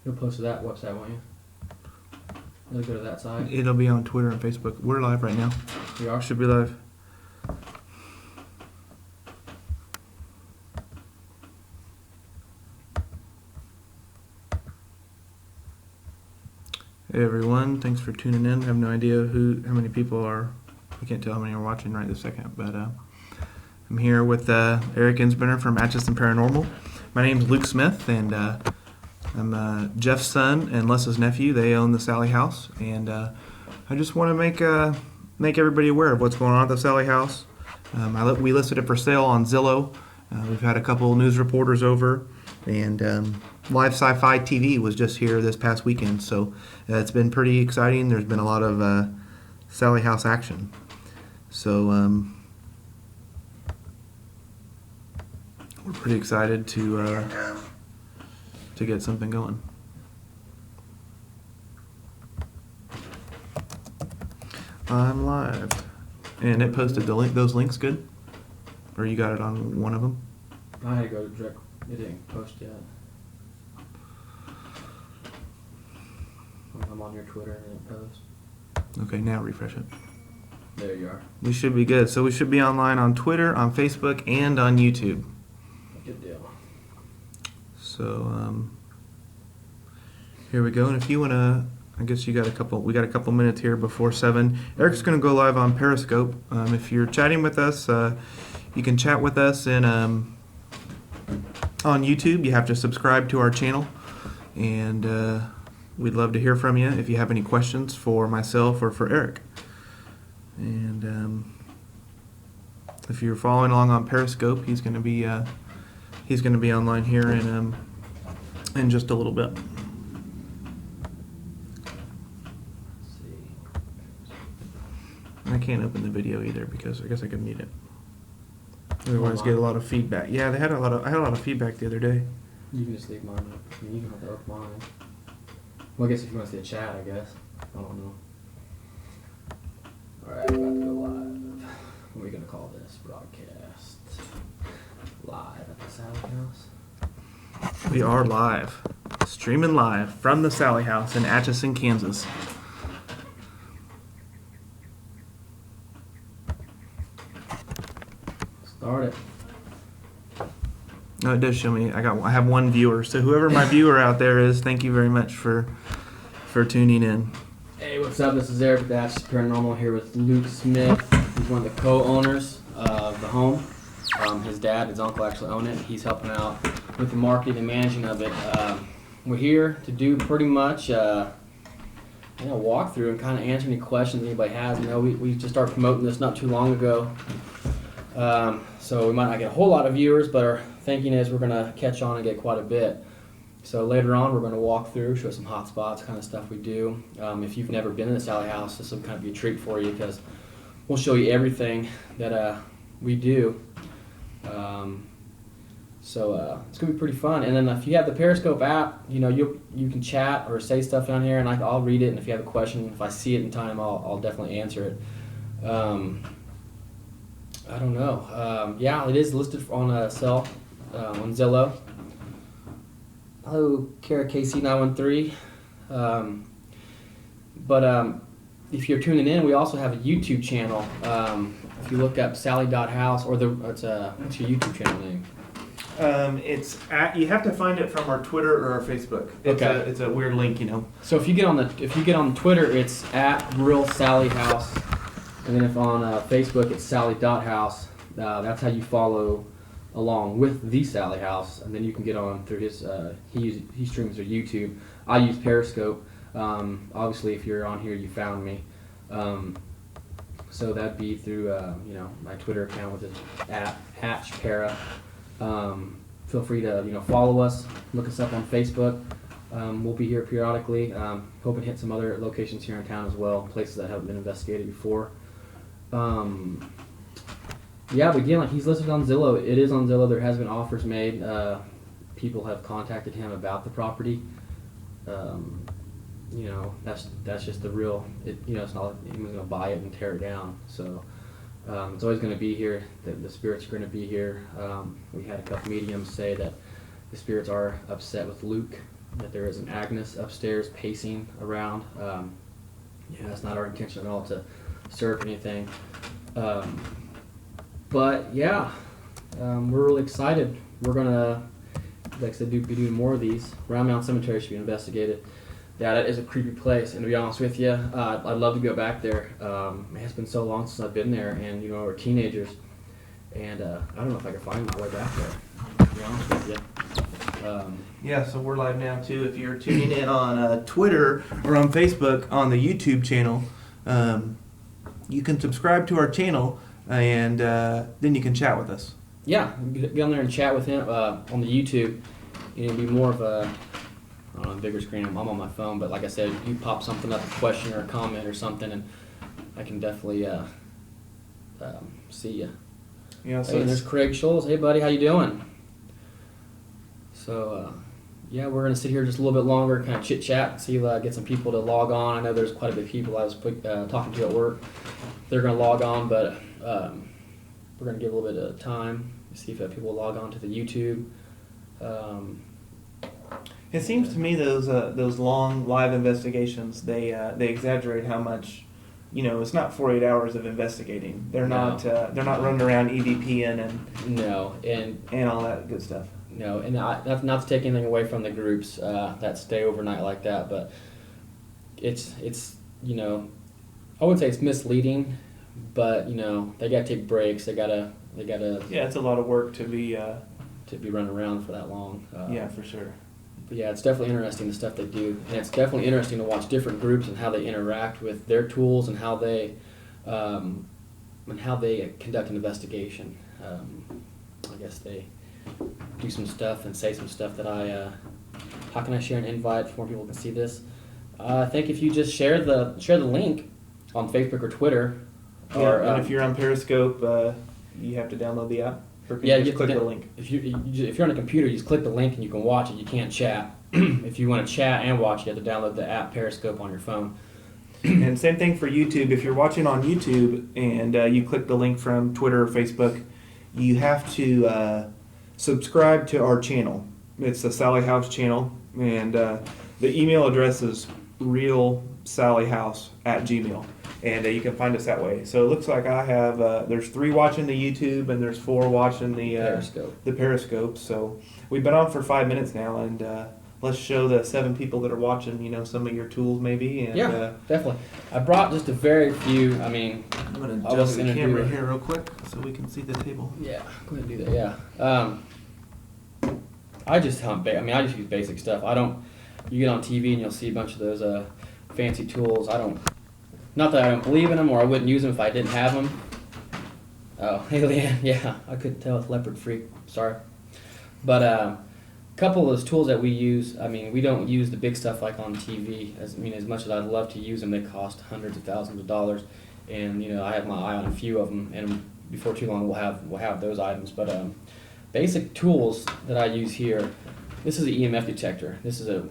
You'll post to that website, won't you? You'll go to that side. It'll be on Twitter and Facebook. We're live right now. We are? Should be live. Hey everyone, thanks for tuning in. I have no idea how many people are. I can't tell how many are watching right this second, but I'm here with Eric Insbrenner from Atchison Paranormal. My name's Luke Smith, and I'm Jeff's son and Les's nephew. They own the Sallie house, and I just want to make everybody aware of what's going on at the Sallie house. We listed it for sale on Zillow. We've had a couple news reporters over, and Live Sci-Fi TV was just here this past weekend, so it's been pretty exciting. There's been a lot of Sallie house action. So we're pretty excited to get something going. I'm live, and it posted the link. Those links good, or you got it on one of them? I had to go direct. It didn't post yet. I'm on your Twitter and it posts. Okay, now refresh it. There you are. We should be good. So we should be online on Twitter, on Facebook, and on YouTube. Good deal. So here we go. And if you want to, I guess we got a couple minutes here before 7. Eric's going to go live on Periscope. If you're chatting with us, you can chat with us on YouTube. You have to subscribe to our channel, and we'd love to hear from you if you have any questions for myself or for Eric. And if you're following along on Periscope, he's going to be online here in just a little bit. I can't open the video either because I guess I could mute it. Otherwise, get a lot of feedback. Yeah, I had a lot of feedback the other day. You can just leave mine up. I mean, you can have to open mine. Well, I guess if you want to see a chat, I guess. I don't know. Alright, we're about to go live. What are we going to call this? Broadcast. Live at the Sallie house. We are live. Streaming live from the Sallie house in Atchison, Kansas. Start it. No, it does show me. I have one viewer. So whoever my viewer out there is, thank you very much for tuning in. Hey, what's up? This is Eric with Atchison Paranormal here with Luke Smith. He's one of the co-owners of the home. His dad, his uncle actually own it. He's helping out with the marketing and managing of it. We're here to do pretty much walk through and kind of answer any questions anybody has. You know, we just started promoting this not too long ago. So we might not get a whole lot of viewers, but our thinking is we're going to catch on and get quite a bit. So later on, we're going to walk through, show some hot spots, kind of stuff we do. If you've never been in the Sallie house, this will kind of be a treat for you because we'll show you everything that we do. So it's going to be pretty fun. And then if you have the Periscope app, you know, you can chat or say stuff down here, and I'll read it. And if you have a question, if I see it in time, I'll definitely answer it. I don't know. Yeah, it is listed on sale on Zillow. Hello, Kara KC913. But if you're tuning in, we also have a YouTube channel. If you look up Sallie.house, or what's your YouTube channel name? You have to find it from our Twitter or our Facebook. It's a weird link, you know. So if you get on the Twitter, it's @RealSallieHouse. And then if on Facebook, it's Sallie.house. That's how you follow along with the Sallie house. And then you can get on through his, he streams through YouTube. I use Periscope. Obviously, if you're on here, you found me. So that'd be through, my Twitter account, which is @HatchPara. Feel free to, follow us, look us up on Facebook. We'll be here periodically. Hoping to hit some other locations here in town as well, places that haven't been investigated before. Yeah, but again, like he's listed on Zillow. It is on Zillow. There has been offers made. People have contacted him about the property. That's just the real. It's not like anyone's going to buy it and tear it down. So it's always going to be here. The spirits are going to be here. We had a couple mediums say that the spirits are upset with Luke that there is an Agnes upstairs pacing around. Yeah, it's not our intention at all to serve anything. But yeah, we're really excited. We're gonna, like I said, be doing more of these. Round Mound Cemetery should be investigated. That is a creepy place, and to be honest with you, I'd love to go back there. It's been so long since I've been there, and we're teenagers, and I don't know if I can find my way back there. To be honest with you. Yeah, so we're live now too. If you're tuning in on Twitter or on Facebook on the YouTube channel, you can subscribe to our channel, and then you can chat with us. Yeah, get on there and chat with him on the YouTube. It'll be more of a, I don't know, a bigger screen. I'm on my phone, but like I said, you pop something up, a question or a comment or something, and I can definitely see you. Yeah, so Hey, and there's Craig Scholes. Hey, buddy, how you doing? So, yeah, we're gonna sit here just a little bit longer, kind of chit chat, see get some people to log on. I know there's quite a bit of people I was talking to at work. They're gonna log on, but we're gonna give a little bit of time to see if people log on to the YouTube. it seems to me those long live investigations they exaggerate how much. It's not 48 hours of investigating. They're not running around EVPing and all that good stuff. No, and that's not to take anything away from the groups that stay overnight like that, but it's I wouldn't say it's misleading, but they gotta take breaks. They gotta. Yeah, it's a lot of work to be running around for that long. Yeah, for sure. But yeah, it's definitely interesting the stuff they do, and it's definitely interesting to watch different groups and how they interact with their tools and how they conduct an investigation. I guess they do some stuff and say some stuff that how can I share an invite so more people can see this? I think if you just share the link on Facebook or Twitter, and if you're on Periscope, you have to download the app. Or can you just click the link? If you're on a computer, you just click the link and you can watch it. You can't chat. If you want to chat and watch, you have to download the app Periscope on your phone. And same thing for YouTube. If you're watching on YouTube and you click the link from Twitter or Facebook, you have to subscribe to our channel. It's the Salliehouse channel, and the email address is realsalliehouse@gmail.com. And you can find us that way. So it looks like I have, there's 3 watching the YouTube and there's 4 watching the Periscope. So we've been on for 5 minutes now, and let's show the 7 people that are watching, some of your tools maybe. And, yeah, definitely. I brought just a very few, I'm going to adjust the camera here real quick so we can see the table. Yeah, go ahead and do that, yeah. I just use basic stuff. You get on TV and you'll see a bunch of those fancy tools. Not that I don't believe in them or I wouldn't use them if I didn't have them. Oh, hey Leanne, yeah, I couldn't tell it's leopard freak, sorry. But a couple of those tools that we use, we don't use the big stuff like on TV. As much as I'd love to use them, they cost hundreds of thousands of dollars. And I have my eye on a few of them, and before too long we'll have those items. But basic tools that I use here, this is an EMF detector. This is a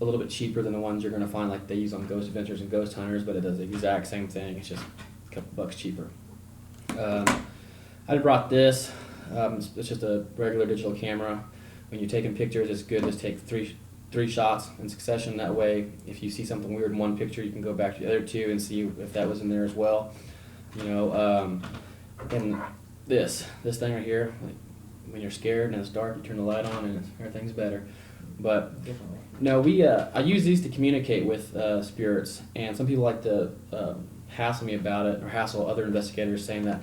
little bit cheaper than the ones you're going to find like they use on Ghost Adventures and Ghost Hunters, but it does the exact same thing. It's just a couple bucks cheaper. I brought this. It's just a regular digital camera. When you're taking pictures, it's good to take three shots in succession. That way, if you see something weird in one picture, you can go back to the other 2 and see if that was in there as well. And this thing right here, like when you're scared and it's dark, you turn the light on and everything's better. But no, I use these to communicate with spirits, and some people like to hassle me about it or hassle other investigators saying that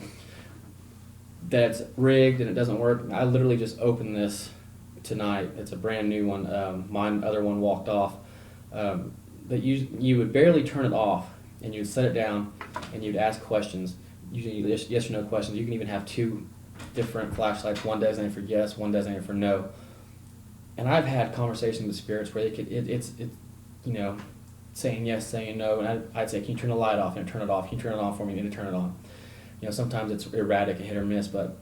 it's rigged and it doesn't work. I literally just opened this tonight. It's a brand new one. My other one walked off. But you would barely turn it off, and you'd set it down, and you'd ask questions, usually yes or no questions. You can even have 2 different flashlights, one designated for yes, one designated for no. And I've had conversations with spirits where it's saying yes, saying no, and I'd say, can you turn the light off? And turn it off. Can you turn it on for me? And to turn it on. Sometimes it's erratic and hit or miss, but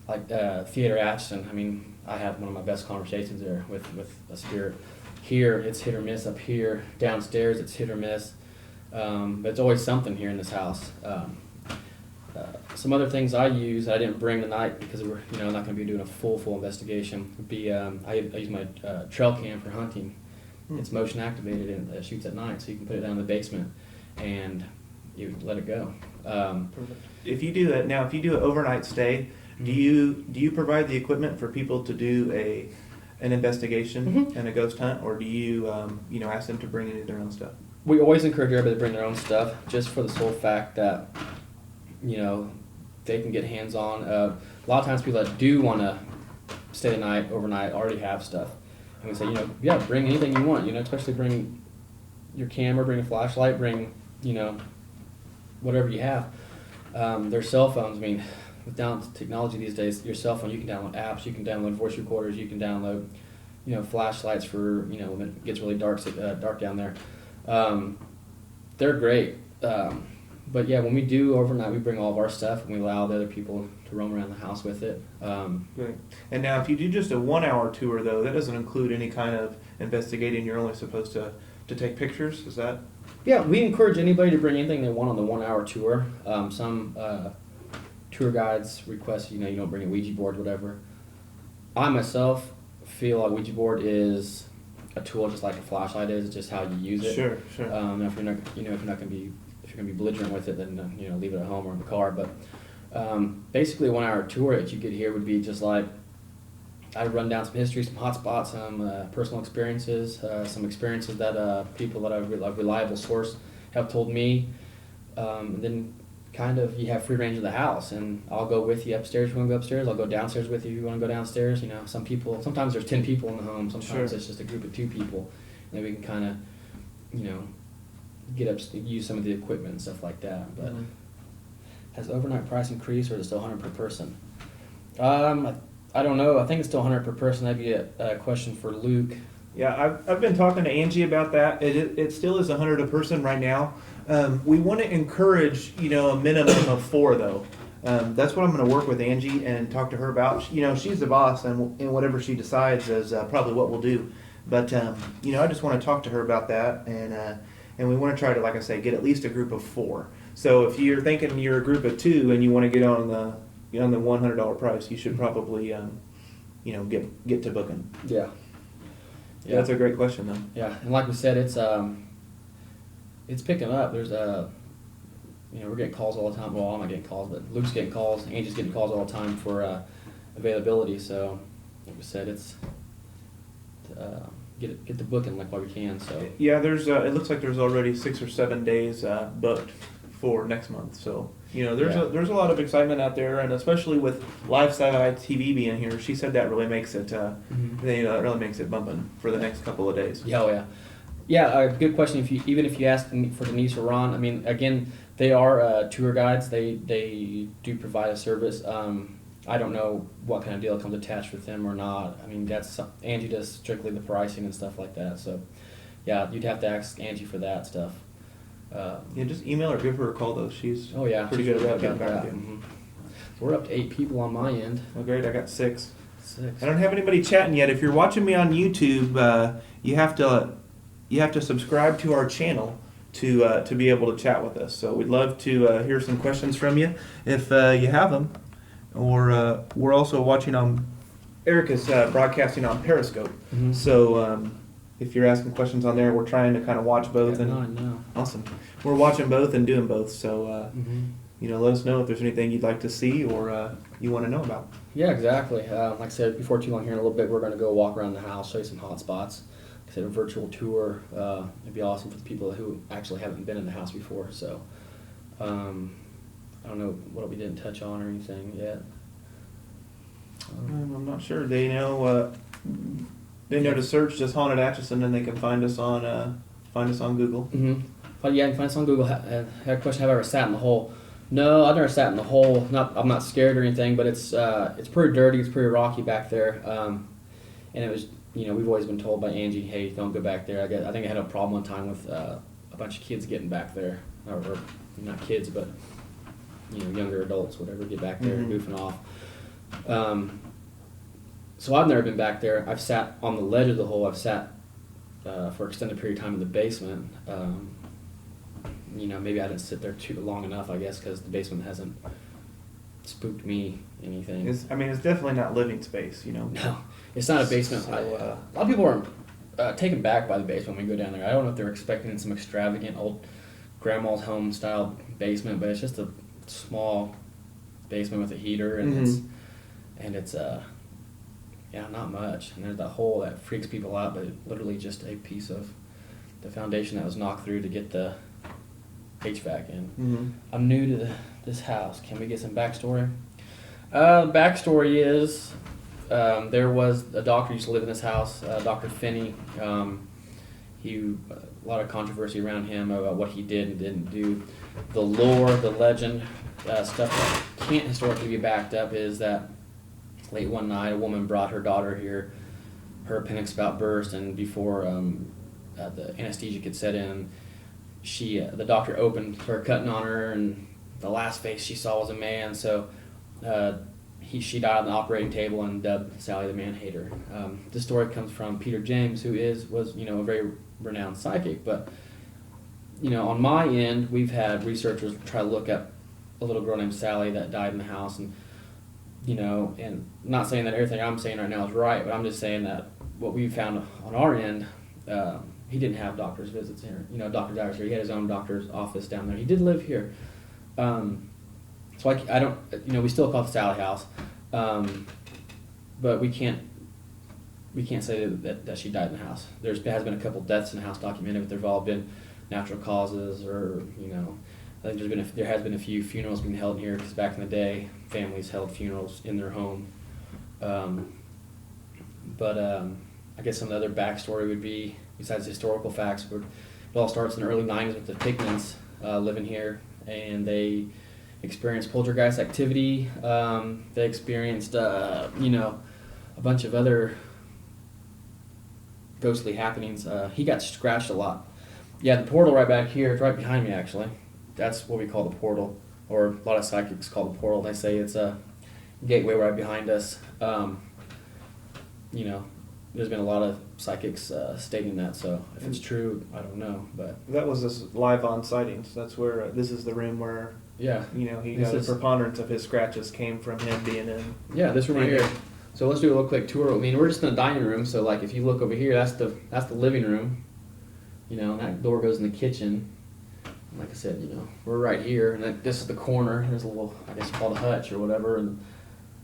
like Theater Atchison, I had one of my best conversations there with a spirit. Here, it's hit or miss. Up here, downstairs, it's hit or miss. But it's always something here in this house. some other things I use I didn't bring tonight because we're not going to be doing a full investigation. Would be I use my trail cam for hunting. It's motion activated and it shoots at night, so you can put it down in the basement and you let it go. If you do that now, if you do an overnight stay, do you provide the equipment for people to do an investigation and a ghost hunt, or do you ask them to bring any of their own stuff? We always encourage everybody to bring their own stuff, just for the sole fact that they can get hands on. A lot of times people that do want to stay the night overnight already have stuff, and we say bring anything you want. Especially bring your camera, bring a flashlight, bring whatever you have. Their cell phones. I mean, with down technology these days, your cell phone, you can download apps, you can download voice recorders, you can download flashlights for when it gets really dark down there. They're great. But yeah, when we do overnight, we bring all of our stuff and we allow the other people to roam around the house with it. Great. And now if you do just a 1 hour tour though, that doesn't include any kind of investigating, you're only supposed to take pictures, is that? Yeah, we encourage anybody to bring anything they want on the 1 hour tour. Some tour guides request, you don't bring a Ouija board, whatever. I myself feel like Ouija board is a tool just like a flashlight is. It's just how you use it. Sure. If you're not, if you're gonna be belligerent with it, then leave it at home or in the car. But basically, a 1 hour tour that you get here would be just like I'd run down some history, some hot spots, some personal experiences, some experiences that people that are a reliable source have told me, and then kind of you have free range of the house, and I'll go with you upstairs if you want to go upstairs. I'll go downstairs with you if you want to go downstairs. Sometimes there's 10 people in the home. Sometimes it's just a group of 2 people, and then we can kind of, get up, use some of the equipment and stuff like that. But has overnight price increased, or is it still $100 per person? I don't know. I think it's still $100 per person. That'd be a question for Luke. Yeah, I've been talking to Angie about that. It still is $100 a person right now. We want to encourage, a minimum of 4 though. That's what I'm going to work with Angie and talk to her about. She's the boss, and whatever she decides is probably what we'll do. But I just want to talk to her about that, and we want to try to, like I say, get at least a group of 4. So if you're thinking you're a group of 2 and you want to get on the $100 price, you should probably get to booking. Yeah. Yeah, that's a great question, though. Yeah, and like we said, it's picking up. There's we're getting calls all the time. Well, I'm not getting calls, but Luke's getting calls. Angie's getting calls all the time for availability. So, like we said, it's get the booking like while we can. So yeah, there's it looks like there's already 6 or 7 days booked for next month. So there's a lot of excitement out there, and especially with live satellite TV being here, she said that really makes it it really makes it bumping for the next couple of days. Yeah, good question. Even if you ask for Denise or Ron, I mean, again, they are tour guides. They do provide a service. I don't know what kind of deal comes attached with them or not. I mean, Angie does strictly the pricing and stuff like that. So, yeah, you'd have to ask Angie for that stuff. Just email or give her a call though. She's pretty good really about getting back to you. Mm-hmm. So we're up to 8 people on my end. Oh, great! I got 6. I don't have anybody chatting yet. If you're watching me on YouTube, you have to subscribe to our channel to be able to chat with us. So we'd love to hear some questions from you if you have them. Or we're also watching on Erica's broadcasting on Periscope. Mm-hmm. So if you're asking questions on there, we're trying to kind of watch both. Awesome. We're watching both and doing both. So let us know if there's anything you'd like to see or you want to know about. Yeah, exactly. Like I said, before too long here in a little bit, we're going to go walk around the house, show you some hot spots. Like I said, a virtual tour. It'd be awesome for the people who actually haven't been in the house before. So I don't know what we didn't touch on or anything yet. I'm not sure. They know to search just Haunted Atchison, and they can find us on Google. Mm-hmm. But yeah, you can find us on Google. Had a question: have I ever sat in the hole? No, I've never sat in the hole. I'm not scared or anything, but it's pretty dirty. It's pretty rocky back there. And it was, we've always been told by Angie, hey, don't go back there. I think I had a problem one time with a bunch of kids getting back there, or not kids, but younger adults, whatever, get back there and goofing off. So I've never been back there. I've sat on the ledge of the hole. I've sat for an extended period of time in the basement. Maybe I didn't sit there too long enough, I guess, because the basement hasn't spooked me anything. It's definitely not living space, you know. No, it's not a basement. So, a lot of people are taken back by the basement when we go down there. I don't know if they're expecting some extravagant old grandma's home style basement, but it's just a small basement with a heater, and it's not much. And there's that hole that freaks people out, but literally just a piece of the foundation that was knocked through to get the HVAC in. I'm new to this house. Can we get some backstory? Backstory is there was a doctor who used to live in this house, Dr. Finney. A lot of controversy around him about what he did and didn't do. The lore, the legend, stuff that can't historically be backed up is that late one night a woman brought her daughter here. Her appendix spout burst, and before the anesthesia could set in, the doctor started cutting on her, and the last face she saw was a man. So she died on the operating table and dubbed Sallie the man-hater. This story comes from Peter James, who was a very renowned psychic. But on my end, we've had researchers try to look up a little girl named Sallie that died in the house, and and not saying that everything I'm saying right now is right, but I'm just saying that what we found on our end, he didn't have doctor's visits here. Doctor's hours here. He had his own doctor's office down there. He did live here. So I don't, we still call it the Sallie house, but we can't say that she died in the house. There has been a couple deaths in the house documented, but they've all been natural causes, or I think there has been a few funerals being held in here, because back in the day, families held funerals in their home. But I guess some of the other backstory would be, besides historical facts, it all starts in the early 90s with the Pickmans living here, and they experienced poltergeist activity. They experienced, a bunch of other ghostly happenings. He got scratched a lot. Yeah, the portal right back here, it's right behind me actually. That's what we call the portal, or a lot of psychics call the portal. They say it's a gateway right behind us. There's been a lot of psychics stating that, so if it's true, I don't know. But that was this live on sightings. That's where this is the room where he got a preponderance of his scratches came from him being in. Yeah, this room right here. So let's do a little quick tour. We're just in the dining room. So like if you look over here, that's the living room. And that door goes in the kitchen. Like I said, we're right here, and this is the corner. There's a little, I guess, called a hutch or whatever, and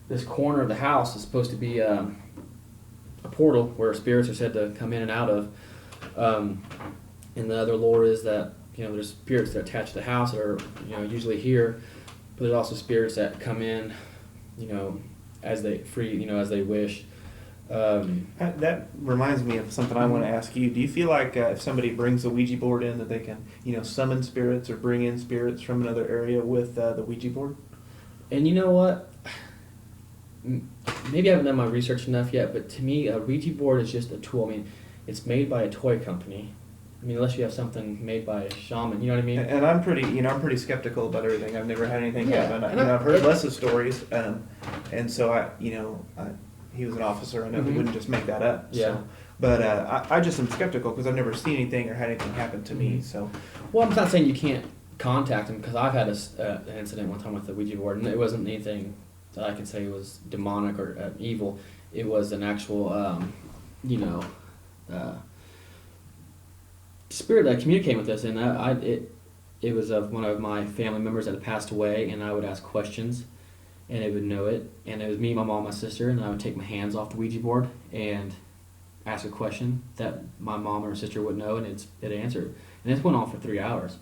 this corner of the house is supposed to be a portal where spirits are said to come in and out of. And the other lore is that there's spirits that attach to the house that are usually here, but there's also spirits that come in, as they wish. That reminds me of something I want to ask you. Do you feel like if somebody brings a Ouija board in, that they can, summon spirits or bring in spirits from another area with the Ouija board? And you know what? Maybe I haven't done my research enough yet, but to me, a Ouija board is just a tool. It's made by a toy company. Unless you have something made by a shaman, you know what I mean? And I'm pretty skeptical about everything. I've never had anything happen. I've heard Les's stories, and so he was an officer. I know he wouldn't just make that up. Yeah. So. But I just am skeptical because I've never seen anything or had anything happen to me. So. Well, I'm not saying you can't contact him, because I've had an incident one time with the Ouija board, and it wasn't anything that I could say was demonic or evil. It was an actual, spirit that communicated with us, and it was of one of my family members that had passed away, and I would ask questions, and it would know it, and it was me, my mom, my sister, and I would take my hands off the Ouija board and ask a question that my mom or sister would know, and it answered. And this went on for 3 hours.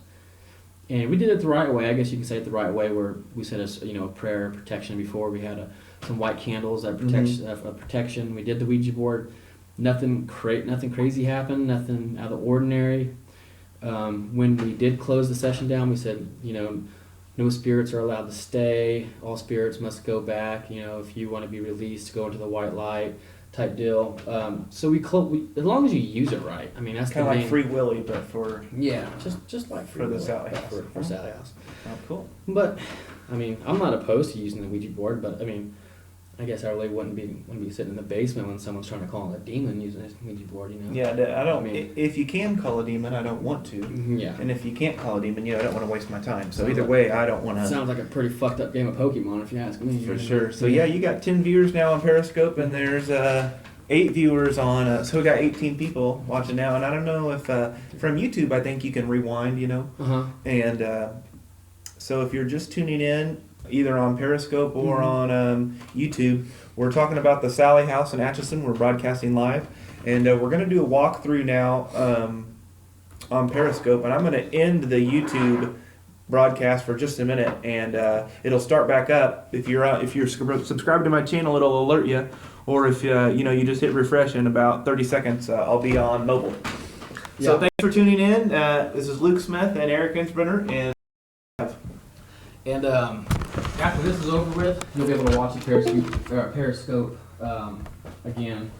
And we did it the right way. I guess you can say it the right way, where we said a prayer of protection before. We had some white candles that protection. We did the Ouija board. Nothing crazy happened. Nothing out of the ordinary. When we did close the session down, we said, no spirits are allowed to stay. All spirits must go back. If you want to be released, go into the white light type deal. So we as long as you use it right. That's kind of like Free Willy, but for just like for the Sallie house. For Sallie house. Oh, cool. But I'm not opposed to using the Ouija board, but I guess I really wouldn't be sitting in the basement when someone's trying to call a demon using this Ouija board, you know. Yeah, I don't. I mean- If you can call a demon, I don't want to. Yeah. And if you can't call a demon, I don't want to waste my time. So Sounds either like- way, I don't want to. Sounds like a pretty fucked up game of Pokemon, if you ask me. For sure. So yeah, you got 10 viewers now on Periscope, and there's 8 viewers on. So we got 18 people watching now, and I don't know if from YouTube, I think you can rewind, and so if you're just tuning in, either on Periscope or on YouTube, we're talking about the Sallie house in Atchison. We're broadcasting live, and we're going to do a walkthrough now on Periscope, and I'm going to end the YouTube broadcast for just a minute, and it'll start back up. If you're subscribed to my channel, it'll alert you, or if you just hit refresh in about 30 seconds, I'll be on mobile. So Yeah. thanks for tuning in. This is Luke Smith and Eric Innsbrenner, And after this is over with, you'll be able to watch the Periscope again.